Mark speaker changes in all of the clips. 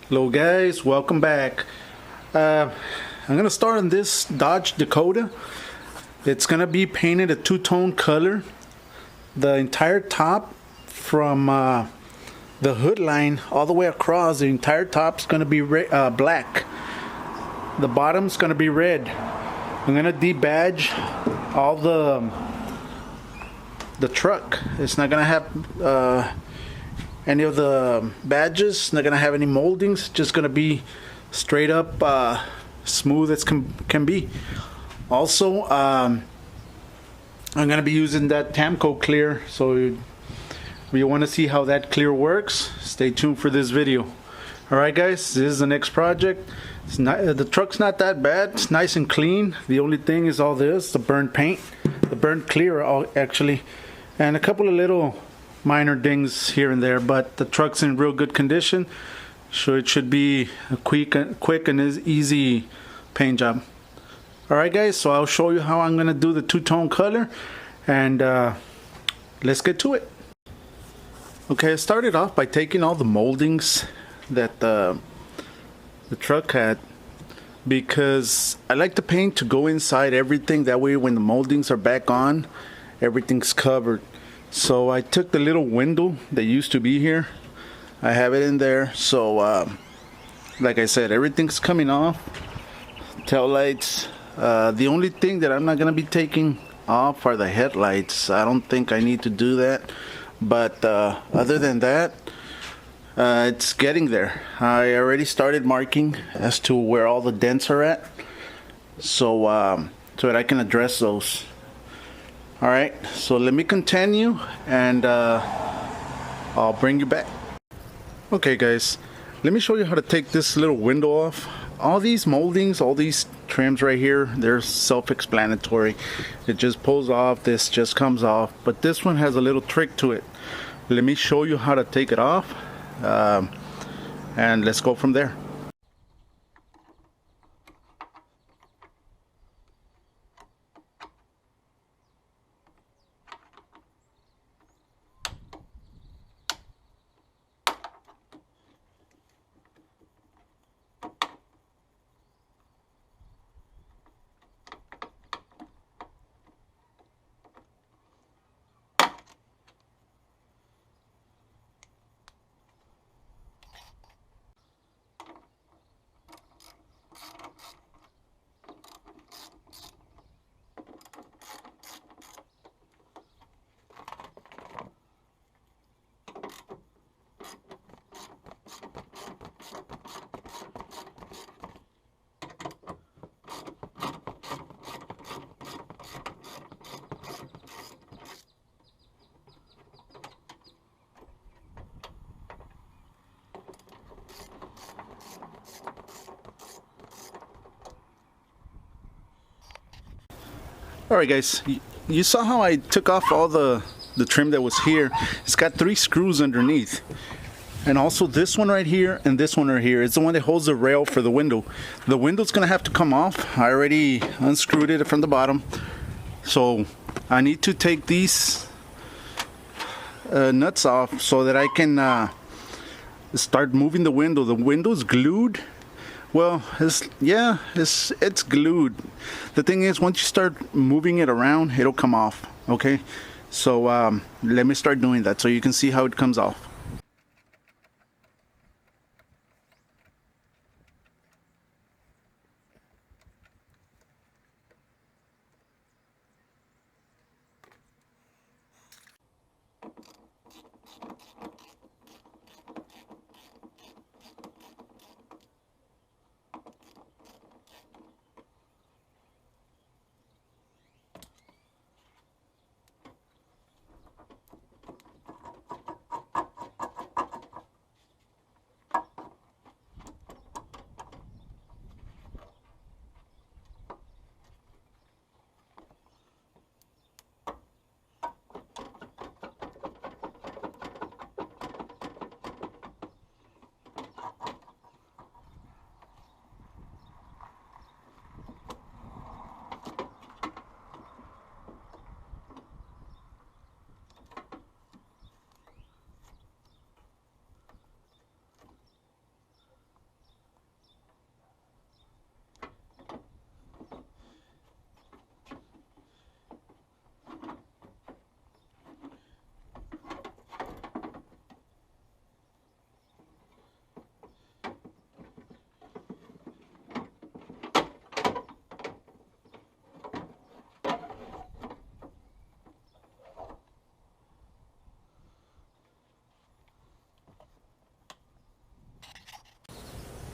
Speaker 1: Hello guys, welcome back. I'm gonna start on this Dodge Dakota. It's gonna be painted a two-tone color. The entire top from the hood line all the way across, the entire top's gonna be black. The bottom's gonna be red. I'm gonna debadge all the truck. It's not gonna have any of the badges, not gonna have any moldings, just gonna be straight up smooth as can be. Also, I'm gonna be using that Tamco clear, so if you want to see how that clear works, stay tuned for this video. Alright guys, this is the next project. It's not, the truck's not that bad, it's nice and clean. The only thing is all this, the burnt paint, the burnt clear actually, and a couple of little minor dings here and there, but the truck's in real good condition, so it should be a quick and easy paint job. Alright guys, so I'll show you how I'm gonna do the two-tone color, and let's get to it. Okay, I started off by taking all the moldings that the truck had, because I like the paint to go inside everything, that way when the moldings are back on, everything's covered. So I took the little window that used to be here, I have it in there, so like I said, everything's coming off. Tail lights, the only thing that I'm not going to be taking off are the headlights. I don't think I need to do that, but other than that, it's getting there. I already started marking as to where all the dents are at, so that I can address those. Alright, so let me continue and I'll bring you back. Okay guys, let me show you how to take this little window off. All these moldings, all these trims right here, they're self-explanatory. It just pulls off, this just comes off, but this one has a little trick to it. Let me show you how to take it off, and let's go from there. Alright guys, you saw how I took off all the trim that was here. It's got 3 screws underneath. And also this one right here and this one right here. It's the one that holds the rail for the window. The window's gonna have to come off. I already unscrewed it from the bottom. So I need to take these nuts off so that I can start moving the window. The window's glued. Well, it's glued. The thing is, once you start moving it around, it'll come off. Okay, so let me start doing that so you can see how it comes off.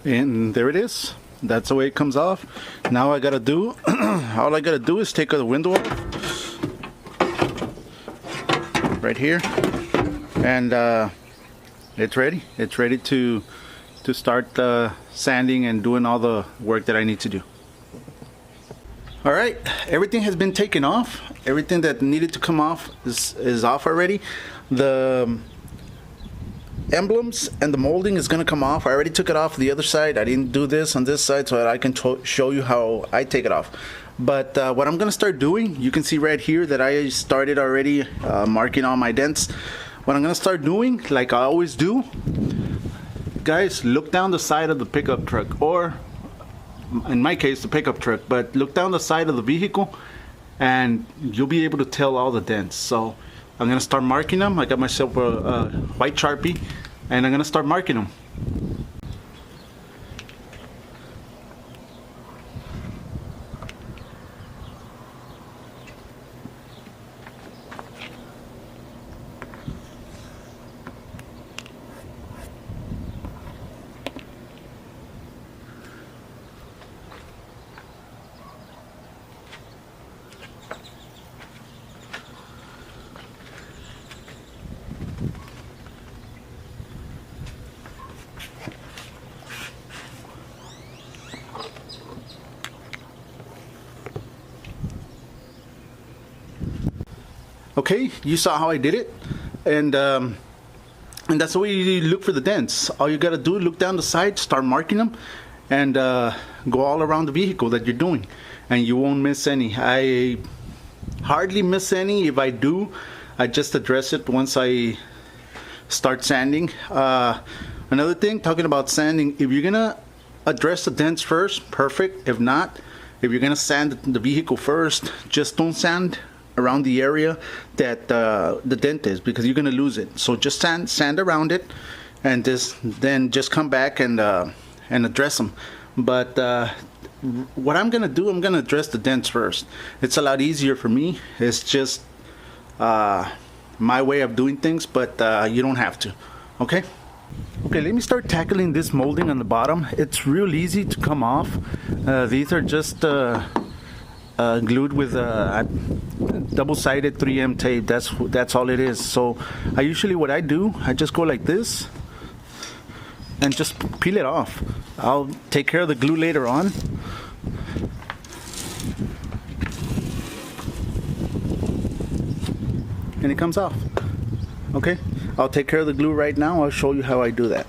Speaker 1: And there it is. That's the way it comes off. Now all I gotta do is take the window off right here, and it's ready. It's ready to start sanding and doing all the work that I need to do. All right, everything has been taken off. Everything that needed to come off is off already. The emblems and the molding is gonna come off. I already took it off the other side. I didn't do this on this side so that I can show you how I take it off. But what I'm gonna start doing, you can see right here that I started already marking all my dents. What I'm gonna start doing, like I always do, guys, look down the side of the pickup truck, or in my case the pickup truck, but look down the side of the vehicle and you'll be able to tell all the dents. So I'm gonna start marking them. I got myself a white Sharpie and I'm gonna start marking them. Okay, you saw how I did it, and that's the way you look for the dents. All you gotta do is look down the side, start marking them, and go all around the vehicle that you're doing, and you won't miss any. I hardly miss any. If I do, I just address it once I start sanding. Another thing, talking about sanding, if you're gonna address the dents first, perfect. If not, if you're gonna sand the vehicle first, just don't sand around the area that the dent is, because you're gonna lose it. So just sand around it, and then just come back and address them. But what I'm gonna do, I'm gonna address the dents first. It's a lot easier for me. It's just my way of doing things, but you don't have to. Okay, let me start tackling this molding on the bottom. It's real easy to come off. These are just glued with double-sided 3M tape. That's all it is. So I usually, what I do, I just go like this and just peel it off. I'll take care of the glue later on. And it comes off. Okay, I'll take care of the glue right now. I'll show you how I do that.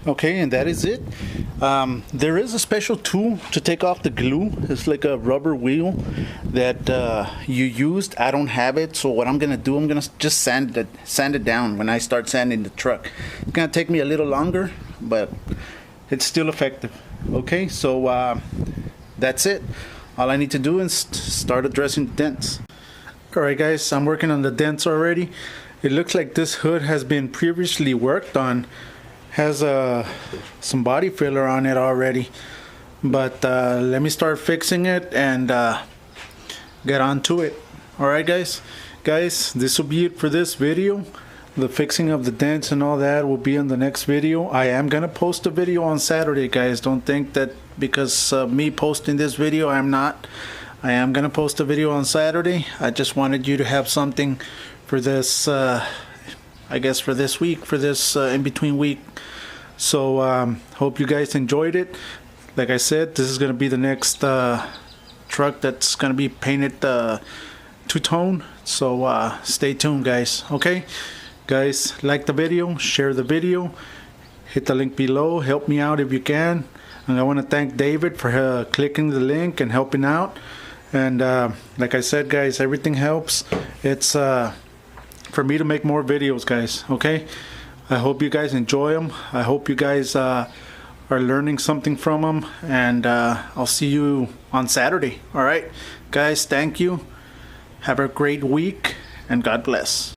Speaker 1: Okay, and that is it. There is a special tool to take off the glue. It's like a rubber wheel that you used. I don't have it, so what I'm gonna do, I'm gonna just sand it down when I start sanding the truck. It's gonna take me a little longer, but it's still effective. Okay, so that's it. All I need to do is start addressing the dents. Alright guys, I'm working on the dents already. It looks like this hood has been previously worked on. Has some body filler on it already, but let me start fixing it and get on to it. Alright guys, this will be it for this video. The fixing of the dents and all that will be in the next video. I am gonna post a video on Saturday, guys. Don't think that because me posting this video, I'm not. I am gonna post a video on Saturday. I just wanted you to have something for this I guess for this week, for this in-between week. So hope you guys enjoyed it. Like I said, this is gonna be the next truck that's gonna be painted two-tone. So stay tuned, guys. Okay, guys, like the video, share the video, hit the link below, help me out if you can. And I want to thank David for clicking the link and helping out. And like I said, guys, everything helps. It's for me to make more videos, guys. Okay, I hope you guys enjoy them. I hope you guys are learning something from them. And I'll see you on Saturday. All right, guys, thank you. Have a great week, and God bless.